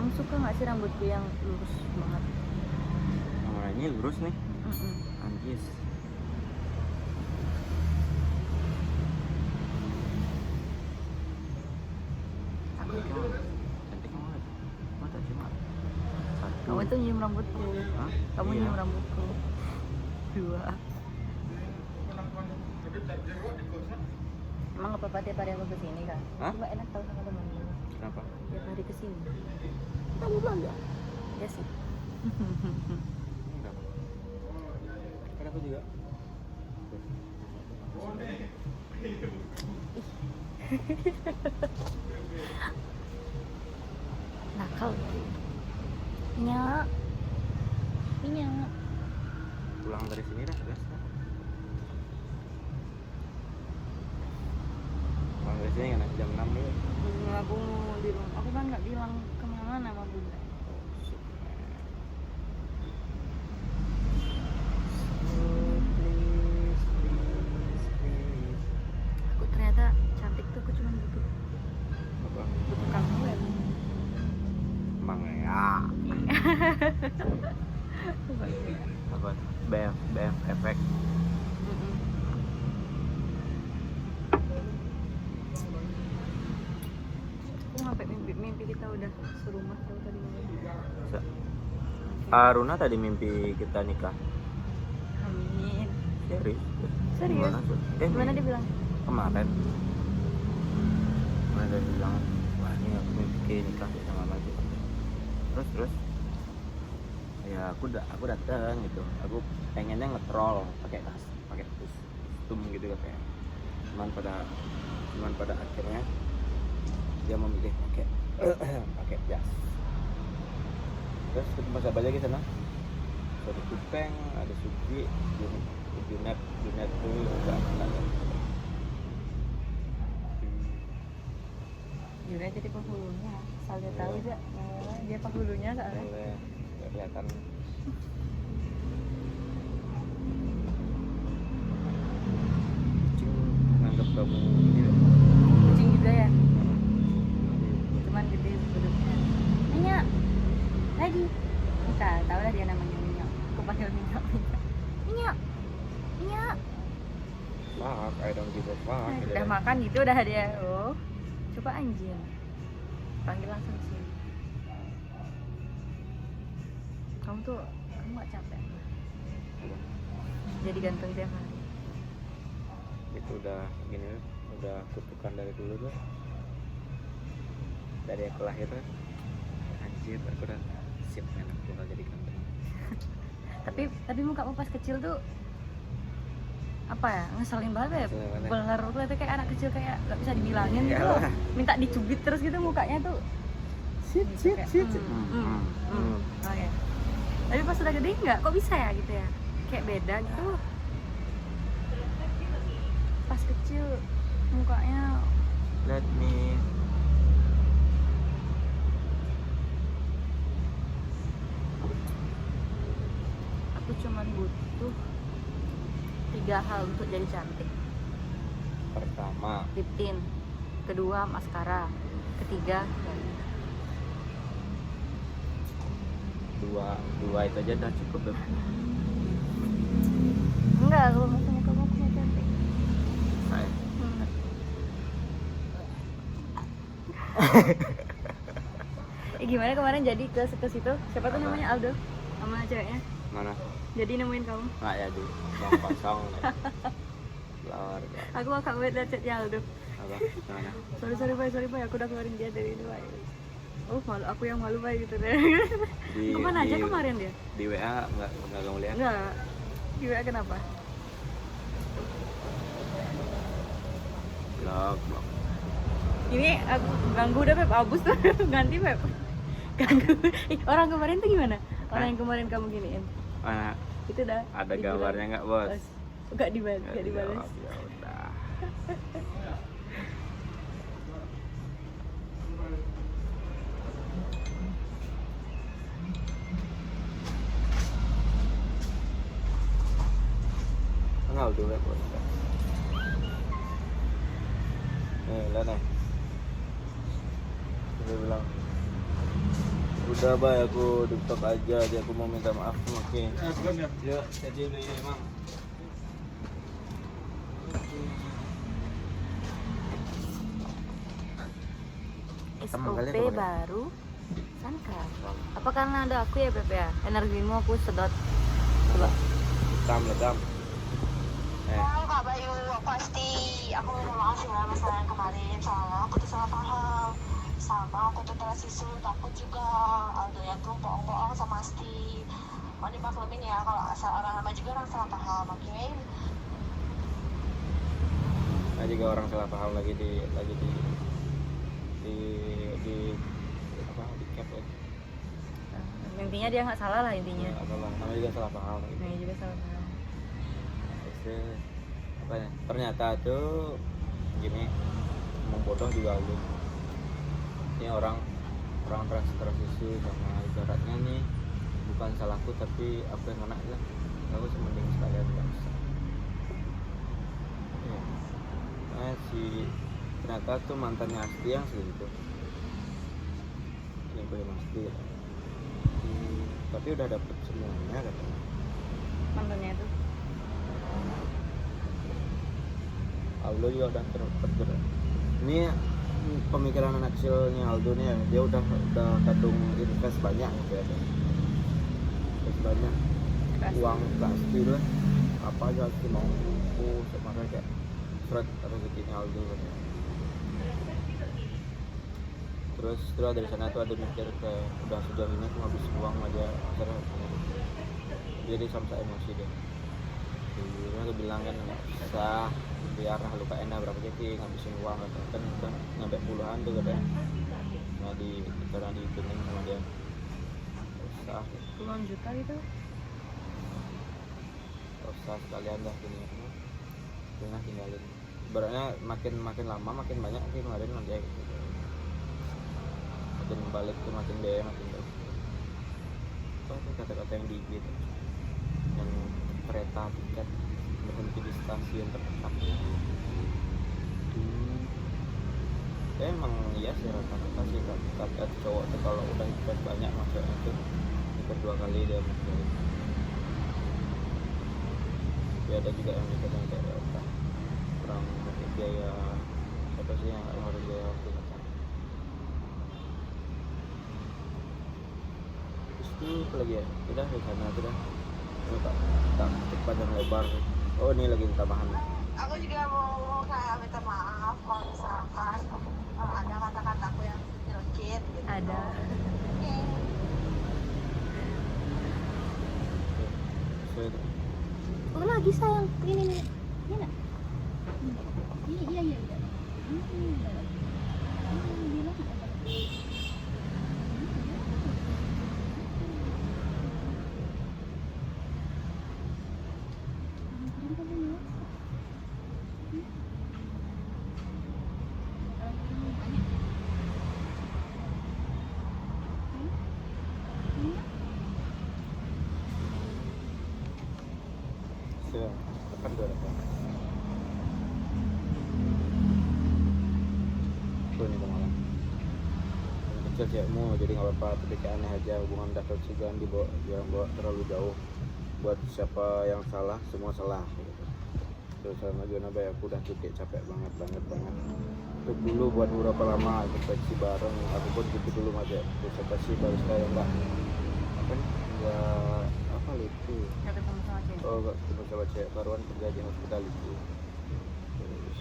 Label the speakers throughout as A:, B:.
A: Kamu suka nggak sih rambutku yang lurus banget?
B: Ini lurus nih. Anjis.
A: Aku itu,
B: Cantik banget. Mata cuma satu.
A: kamu itu nyium rambutku.
B: Hah?
A: Kamu
B: Iya.
A: nyium rambutku. 2. Emang nggak apa-apa tiap hari aku kesini kan?
B: Hah?
A: Cuma enak tahu sama temenmu.
B: Kenapa?
A: Tiap hari kesini.
B: Kamu bangga?
A: Ya sih.
B: Kenapa? Kan aku juga.
A: Nakal. Nyak. Nyak.
B: Pulang dari sini dah, gas. Pulang dari sini kan jam 6 dulu.
A: Aku mau di rumah. Aku kan nggak bilang kemana sama bunda. Aku ternyata cantik tuh. Aku cuma butuh
B: Apa?
A: kamu ya.
B: Emang ya. Apa? BF efek.
A: Aku sampai mimpi kita udah serumah tahu tadi malam.
B: Aruna tadi mimpi kita nikah.
A: Amin.
B: Serius?
A: Serius? Gimana dia bilang?
B: Kemarin. Kemarin dia bilang, wah ini aku mimpi nikah sama Mama gitu. Terus ya aku datang gitu. Aku pengennya ngetrol pakai kostum gitu kayak. Cuman pada akhirnya dia memilih pakai jas. Terus ketemu siapa aja di sana? Ada Kupeng, ada Suji, Junet tuh enggak kenal.
A: Juga jadi penghulunya. Asal dia tahu aja. Dia penghulunya soalnya.
B: Boleh, nggak kelihatan. Kucing nganggap kamu ini deh.
A: Kucing juga ya. Cuman gede bentuknya. Minyak. Lagi. Kita tahu lah dia namanya Minyak. Aku panggil Minyak. Minyak.
B: Fuck, I don't give a fuck. Gitu
A: Udah
B: kan.
A: makan gitu udah dia. Oh. Coba anjing. Panggil langsung sih. Kamu nggak capek?
B: Apa?
A: Jadi ganteng tiap hari.
B: Itu udah gini, udah kutukan dari dulu tuh. Dari aku lahir kan. Anjir, aku udah siap kan aku bakal jadi ganteng.
A: tapi mukamu pas kecil tuh apa ya, ngeselin banget ya.
B: Ngeselin banget.
A: Beler kelihatan kayak anak kecil, kayak gak bisa dibilangin gitu loh.
B: Iyalah.
A: Minta dicubit terus gitu mukanya tuh.
B: Shit.
A: Oke. Tapi pas udah gede nggak, kok bisa ya gitu ya, kayak beda gitu. Pas kecil mukanya
B: Let me.
A: aku cuman butuh 3 hal untuk jadi cantik.
B: Pertama,
A: Lip tint, kedua maskara, ketiga
B: dua itu aja udah cukup deh.
A: enggak, kalau misalnya kamu punya cantik.
B: Saya.
A: Gimana kemarin jadi ke situ, siapa tuh namanya Aldo sama ceweknya,
B: Mana?
A: jadi nemuin kamu.
B: Nggak ya di kosong. Lawar.
A: Aku gak banget liat chatnya Aldo.
B: Apa? Mana?
A: Sorry Pak, aku udah keluarin dia dari ini Pak. Oh malu, aku yang malu Pak gitu deh. Kemana aja kemarin dia?
B: Di WA nggak kamu lihat?
A: Enggak. Gimana kenapa?
B: Blok.
A: Ini aku ganggu udah Pep, abus tuh. Ganti Pep. Ganggu. Orang kemarin tuh gimana? Orang yang kemarin kamu giniin.
B: Mana?
A: Itu dah.
B: Ada gambarnya nggak bos?
A: Enggak dibalas, enggak dibalas.
B: dijawab, ya udah. Kenal dulu bos. Nih lihat nih. Dia bilang Udah bay, aku tiktok aja, jadi aku mau minta maaf makin. Ya, jadi dulu ya emang. Teman kali
A: SOP
B: apa, Bang?
A: baru Sanka. Apa karena ada aku ya Beb ya? Energimu aku sedot. Coba.
B: Legam.
C: Kak Bayu, pasti aku minta maaf ya masalah yang kemarin. Soalnya aku tuh salah paham. Sama aku tuh terasisu, takut juga Aldo ya tuh bohong-bohong sama Asti. Mau dimaklumin ya kalau asal orang lama juga orang salah paham, oke?
B: Nah juga orang salah paham lagi di apa di cap ya.
A: Intinya dia nggak salah lah intinya.
B: Ya, salah, namanya juga salah paham gitu.
A: Nah, juga salah paham.
B: Terus, apa ya? Ternyata tuh gini, ngomong bodoh juga lu. Ini orang transisi sama ibaratnya nih bukan salahku tapi apa yang kena lah. Aku semending sekalian nggak usah. Ya. Nah, ternyata tuh mantannya Asti yang selingkuh. Selingkuhin Asti ya. Tapi udah dapet semuanya katanya.
A: Mantannya itu.
B: Aldo juga udah tergerak. Ini pemikiran anak kecilnya Aldo nih ya, dia udah kadung invest banyak gitu ya. Invest banyak uang pasti lah. Apa aja sih mau makanya kayak surat rezekinya Aldo katanya. Terus setelah dari sana tuh ada mikir kayak udah sejauh ini aku ngabisin uang aja akhirnya jadi sampai emosi deh. Dulu aku bilang kan nggak usah biar luka enak berapa jadi ngabisin uang kan udah nyampe puluhan tuh katanya. Nah karena dihitungin sama dia usah
A: Puluhan juta gitu.
B: usah sekalian dah gini tinggalin. Baratnya makin lama makin banyak sih kemarin dia gitu. Makin balik tuh makin biaya makin baik. Oh itu kata-kata yang di gitu yang kereta tiket berhenti di stasiun terdekat. Ya emang iya sih rata-rata sih kata cowok tuh kalau udah invest banyak maksudnya itu ikut 2 kali dia mungkin. Ya ada juga yang mikir yang kayak apa kurang pakai biaya siapa sih yang harus biaya waktu kan. Terus itu apa lagi ya udah di sana tuh dah tak panjang lebar. Oh ini lagi tambahan.
C: Aku juga mau kayak minta maaf kalau misalkan ada kata-kataku yang nyelkit gitu.
A: Ada.
B: Sesuai tuh.
A: Oh lagi sayang ini nih. Ini nak. Iya. Bilang.
B: Kan gue ada tuh nih kemarin kecil cewekmu jadi nggak apa-apa tapi kayak aneh aja hubungan udah toksik jangan bawa terlalu jauh buat siapa yang salah semua salah gitu. Terus sama Jona Bay aku udah titik capek banget untuk dulu buat beberapa lama introspeksi bareng aku pun gitu dulu aja introspeksi baru sekarang enggak apa itu
A: Nggak ketemu sama cewek.
B: oh enggak ketemu sama cewek baruan kerja di hospitality. Terus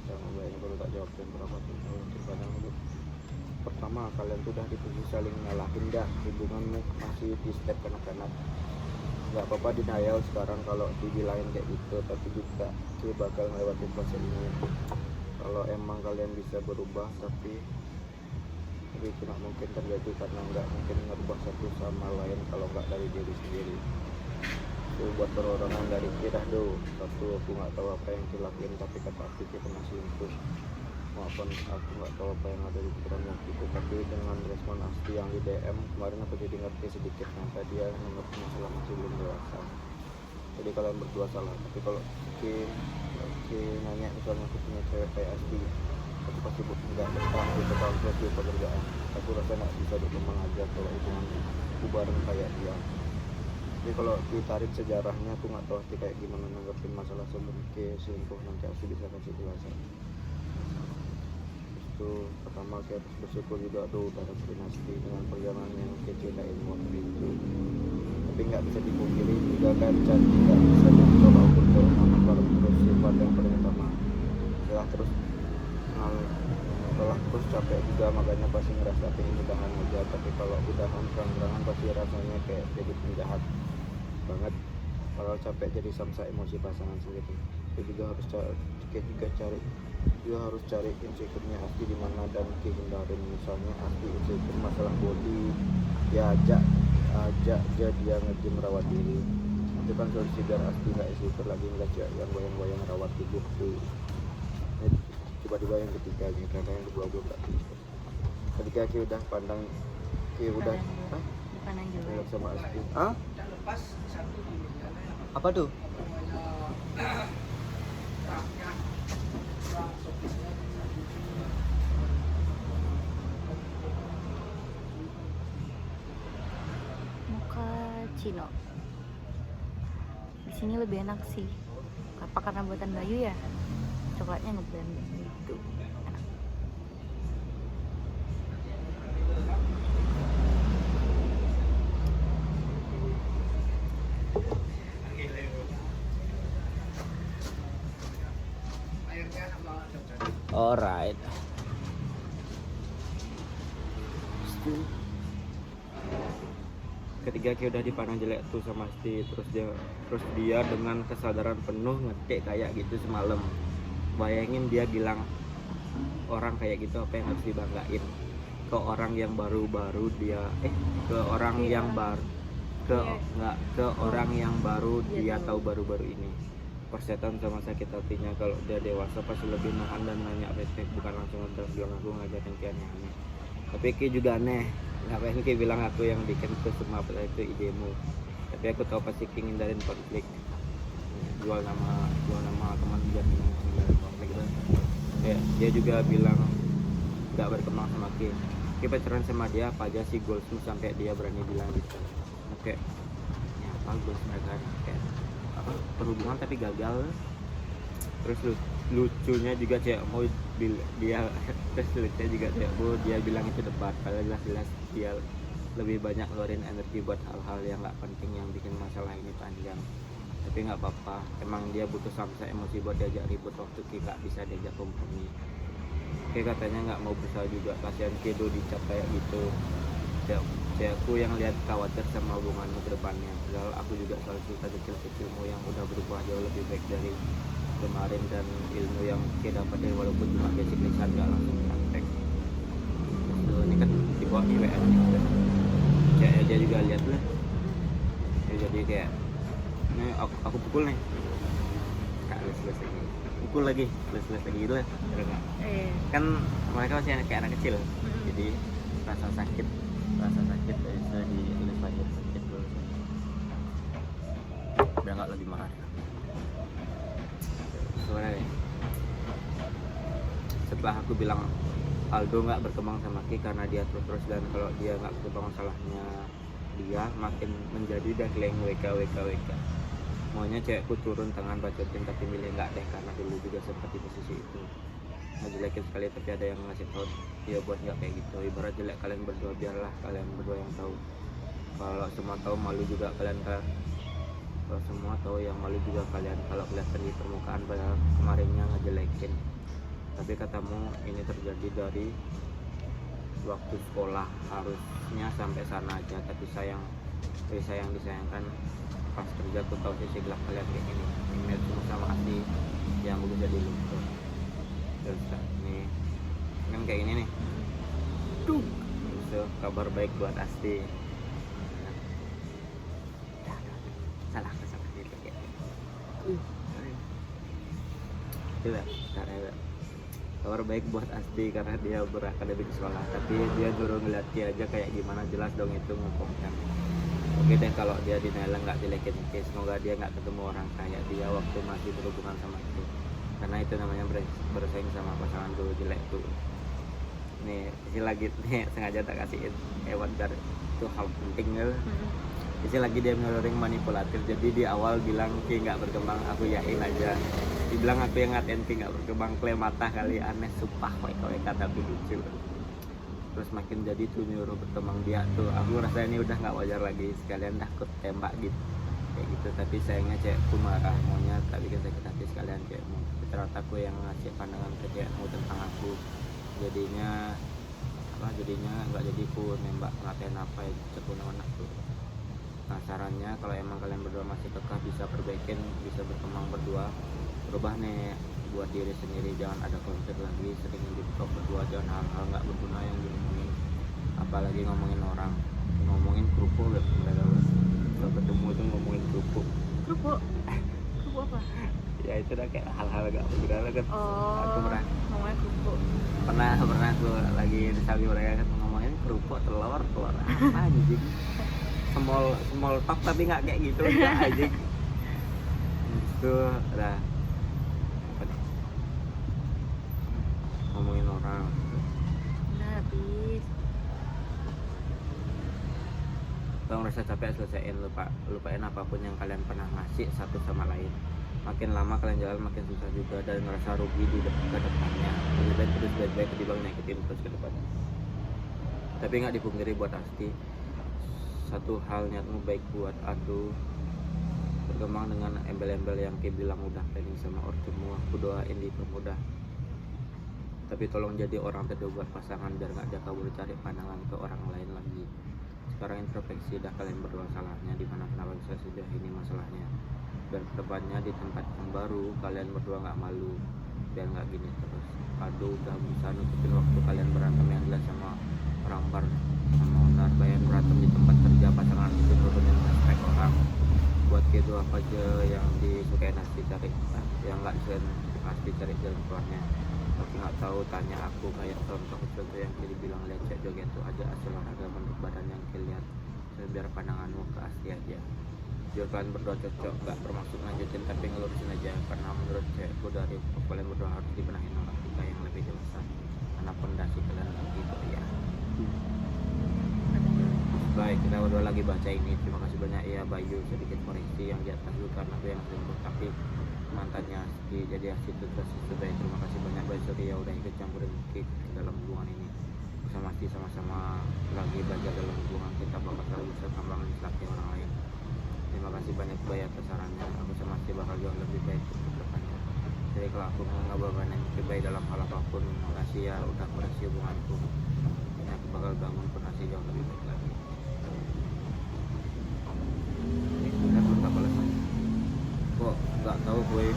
B: yang bayangin kalau tak jawab dan berapa tuh mungkin kadang untuk pertama kalian tuh udah di posisi saling nyalahin dah hubunganmu masih di step kanak-kanak nggak apa-apa denial sekarang kalau dibilangin kayak gitu tapi juga dia bakal ngelewatin fase ini kalau emang kalian bisa berubah tapi itu nggak mungkin terjadi karena nggak mungkin ngerubah satu sama lain kalau nggak dari diri sendiri. Itu buat perorangan dari kita do satu aku nggak tahu apa yang dilakuin tapi kata aku kita masih untuk maupun aku nggak tahu apa yang ada di pikiran waktu itu tapi dengan respon Asti yang di DM kemarin aku jadi ngerti sedikit ternyata dia mengerti masalah masih belum dewasa jadi kalian berdua salah tapi kalau si nanya misalnya aku punya cewek kayak Asti aku pasti nggak betah gitu kalau di pekerjaan
D: aku rasa nggak bisa berkembang aja kalau hubungan aku bareng kayak dia. Jadi kalau ditarik sejarahnya aku nggak tahu kayak gimana nanggepin masalah sebelum ke selingkuh, nanti aku bisa kasih jelasan. Itu pertama kayak harus bersyukur juga tuh udah dapetin Asti dengan perjalanan yang kecelain waktu itu. Tapi nggak bisa dipungkiri juga kan jadi nggak bisa mencoba untuk menambah terus sifat yang paling utama setelah terus setelah terus capek juga, makanya pasti ngerasa pengen udahan aja. Tapi kalau udahan terang-terangan pasti rasanya kayak jadi penjahat banget, kalau capek jadi samsa emosi pasangan sendiri. Dia juga harus cari insecure-nya Asti di mana dan hindarin. Misalnya Asti insecure masalah body, ya ajak aja dia nge-gym rawat diri. Itu kan solusi biar Asti nggak insecure lagi ngeliat cewek yang goyang-goyang rawat tubuh tuh. Tiba-tiba yang ketiga nih, karena yang kedua belum tak bisa. Ketika Ki udah pandang, Ki udah
A: Pandang juga.
D: relak sama Asti. Ah? Apa tuh?
A: Mocha Cino. Di sini lebih enak sih. Apa karena buatan Bayu ya? Coklatnya ngeblend gitu. Enak.
B: Alright. Ketika Ki udah dipandang jelek tuh sama Asti, terus dia dengan kesadaran penuh ngetik kayak gitu semalam. Bayangin dia bilang orang kayak gitu apa yang harus dibanggain ke orang yang baru-baru dia ke orang yang baru ke orang yang baru dia tahu baru-baru ini. Persetan sama sakit hatinya, kalau dia dewasa pasti lebih nahan dan nanya respect, bukan langsung ngedrag bilang aku ngajarin Ki aneh-aneh. Tapi Ki juga aneh, ngapain Ki bilang aku yang bikin itu semua, padahal itu idemu. Tapi aku tahu pasti Ki ngindarin konflik, jual nama teman biar ngindarin konflik gitu. Kayak dia juga bilang nggak berkembang sama Ki pacaran sama dia apa aja sih goalsmu sampai dia berani bilang gitu. Oke, ya apa goals mereka kayak apa, perhubungan tapi gagal. Terus lucunya juga cewek mau dia terus lucunya juga cewek dia bilang itu debat, padahal jelas dia lebih banyak ngeluarin energi buat hal-hal yang nggak penting yang bikin masalah ini panjang. Tapi nggak apa-apa, emang dia butuh samsa emosi buat diajak ribut waktu Ki nggak bisa diajak kompromi. Ki katanya nggak mau berusaha juga, kasihan Ki do dicap kayak gitu. Cewekku yang lihat khawatir sama hubunganmu ke depannya. Padahal aku juga selalu cerita kecil-kecilmu yang udah berubah jauh lebih baik dari kemarin, dan ilmu yang Ki dapat dari walaupun cuma basic lisan nggak langsung praktek. Terus ini kan di bawah IWN gitu. Dia juga lihat lah. Ya, jadi kayak ini aku pukul nih. Kak les lagi. Pukul lagi, les lagi gitu lah. Kan mereka masih kayak anak kecil. Jadi rasa sakit bisa dielus lagi sakit dulu biar nggak lebih marah. Sebenarnya setelah aku bilang Aldo nggak berkembang sama Ki karena dia terus dan kalau dia nggak berkembang salahnya dia makin menjadi dan keleng WK maunya cewekku turun tangan bacotin, tapi milih nggak deh karena dulu juga seperti posisi itu. Ngejelekin sekali tapi ada yang ngasih tahu dia buat nggak kayak gitu. Ibarat jelek kalian berdua, biarlah kalian berdua yang tahu. Kalau semua tahu malu juga kalian kan. Kalau semua tahu yang malu juga kalian kalau kelihatan di permukaan padahal kemarinnya ngejelekin. Tapi katamu ini terjadi dari waktu sekolah, harusnya sampai sana aja. Tapi disayangkan pas kerja tuh tahu sisi gelap kalian kayak gini. Email semua sama Asti yang bagus jadi luntur. Terus nih kan kayak gini nih tuh kabar baik buat Asti. Salah gitu kayak coba kabar baik buat Asti karena dia berakademik sekolah, tapi dia dulu ngeliat dia aja kayak gimana, jelas dong itu ngomongkan. Oke deh kalau dia dinilai nggak jelekin, semoga dia nggak ketemu orang kayak dia waktu masih berhubungan sama itu, karena itu namanya bersaing sama pasangan dulu jelek tuh. nih isi lagi nih sengaja tak kasihin hewan biar itu hal penting gitu. Isi lagi dia menurut manipulatif, jadi di awal bilang Ki nggak berkembang, aku yakin aja. Dibilang aku yang ngatain Ki nggak berkembang, klay mata kali, aneh sumpah kowe kata aku lucu. Terus makin jadi tuh nyuruh berkembang dia tuh, aku rasa ini udah nggak wajar lagi, sekalian dah aku tembak gitu kayak gitu. Tapi sayangnya cewekku marah, maunya tak bikin sakit hati, sekalian cewekmu ternyata aku yang ngasih pandangan ke cewekmu tentang aku, jadinya nggak jadi ku nembak ngatain apa ya cekun anakku. Nah sarannya kalau emang kalian berdua masih kekeh, bisa perbaikin, bisa berkembang berdua, berubah nih buat diri sendiri, jangan ada konflik lagi, sering di talk berdua, jangan hal-hal nggak berguna yang diomongin, apalagi ngomongin orang, ngomongin kerupuk gak mereka kalau ketemu itu ngomongin kerupuk
A: Kerupuk apa?
B: ya itu udah kayak hal-hal gak berguna kan. Aku pernah
A: ngomongnya kerupuk.
B: pernah aku lagi di sapi mereka kan ngomongin kerupuk telur apa anjing, small talk tapi nggak kayak gitu enggak anjing. Itu udah apa nih? Ngomongin orang
A: Udah habis.
B: kalau ngerasa capek selesaiin, lupain apapun yang kalian pernah ngasih satu sama lain. Makin lama kalian jalan makin susah juga dan ngerasa rugi di ke depannya. Lebih baik terus baik-baik ketimbang nyakitin terus ke depannya. Tapi nggak dipungkiri buat Asti, satu hal niatmu baik buat Adu berkembang dengan embel-embel yang Ki bilang udah planning sama ortumu. Aku doain dipermudah, tapi tolong jadi orang terdebat buat pasangan biar nggak dia kabur cari pandangan ke orang lain lagi. Sekarang introspeksi dah kalian berdua salahnya di mana, kenapa bisa sejauh ini masalahnya, biar kedepannya di tempat yang baru kalian berdua nggak malu, biar nggak gini terus. Aduh udah bisa nutupin waktu kalian berantem yang jelas sama orang bar sama owner, bayang berantem di tempat kerja pasangan itu nurunin respect orang. Buat gitu apa aja yang disukai Asti cari, yang nggak disukai Asti cari jalan keluarnya. Tapi nggak tahu, tanya aku kayak contoh yang Ki bilang lecet joget tuh aja asal olahraga bentuk badan yang Ki lihat, biar pandanganmu ke Asti aja. Biar kalian berdua cocok, nggak bermaksud lanjutin tapi ngelurusin aja, karena menurut cewekku dari kalian berdua harus dibenahin orang kita yang lebih dewasa, karena pondasi kalian gitu ya. Baik, kita berdua lagi baca ini. Terima kasih banyak ya Bayu, sedikit koreksi yang di atas dulu karena aku yang selingkuh, tapi mantannya Asti jadi Asti itu terus baik. Terima kasih banyak Bayu Surya udah ikut campurin Ki dalam hubungan ini. Sama Asti sama-sama lagi belajar dalam hubungan kita, bakal selalu bisa kembangin laki orang lain. Terima kasih banyak Bayu atas sarannya. Aku sama Asti bakal jauh lebih baik untuk depannya. Jadi kalau aku mau ngebawain lebih baik dalam hal apapun, makasih ya udah koreksi hubunganku. Ini aku bakal bangun fondasi jauh lebih baik lagi. Ini belum tak balas lagi. Kok nggak tahu gue.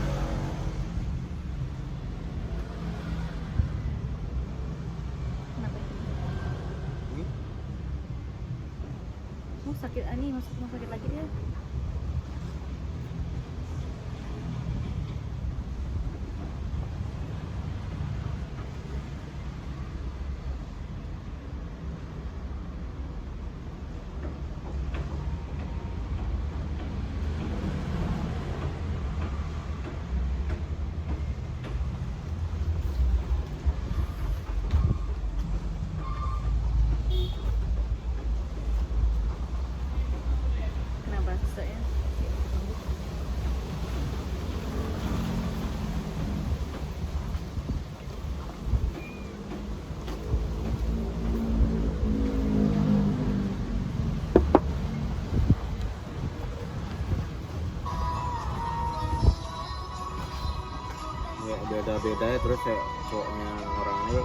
A: Kenapa?
B: Ini
A: Mau sakit ani, mau sakit lagi dia. Kenapa susah ya?
B: ya beda-beda ya, terus ya cowoknya orangnya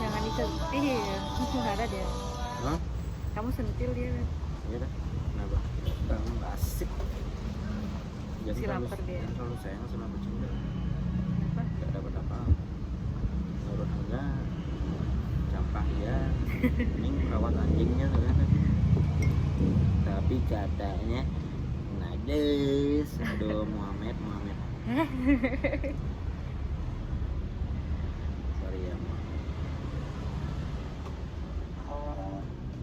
A: Jangan disentil, nggak ada dia.
B: hah?
A: Kamu sentil dia.
B: Ya udah, kenapa? Nggak asik. Jadi
A: Si lapar dia.
B: Terlalu sayang sama bercanda.
A: Kenapa?
B: Gak dapat apa. Nurut enggak. Campah ya. Ini merawat anjingnya ternyata. Tapi katanya pedes. Aduh, Muhammad. Sorry ya,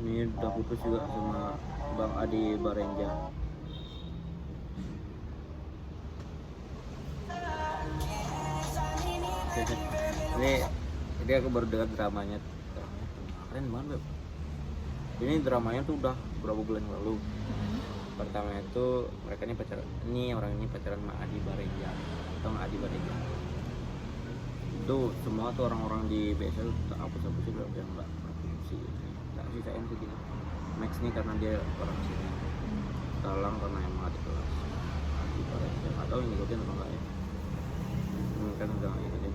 B: ini udah putus juga sama Bang Adi Barenja. Ini aku baru dengar dramanya keren banget, Beb. Ini dramanya tuh udah berapa bulan yang lalu. Pertama itu mereka ini pacaran, orang ini pacaran sama Adi Barenja atau nggak Adi Barenja. Itu semua tuh orang-orang di BSL tuh hapus-hapusin udah yang nggak sisain sih gini. Max nih karena dia orang sini, Talang karena emang adik kelas Adi Barenja. Nggak tahu ngikutin apa nggak ya. Kan udah nggak ngikutin.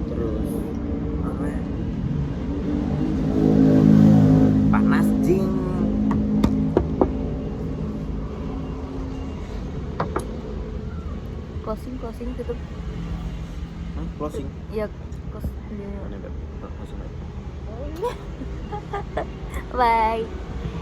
B: Terus apa ya? Panas jing.
A: Closing tutup.
B: Closing.
A: Ya closing.
B: Mana Beb? Closing.
A: Bye.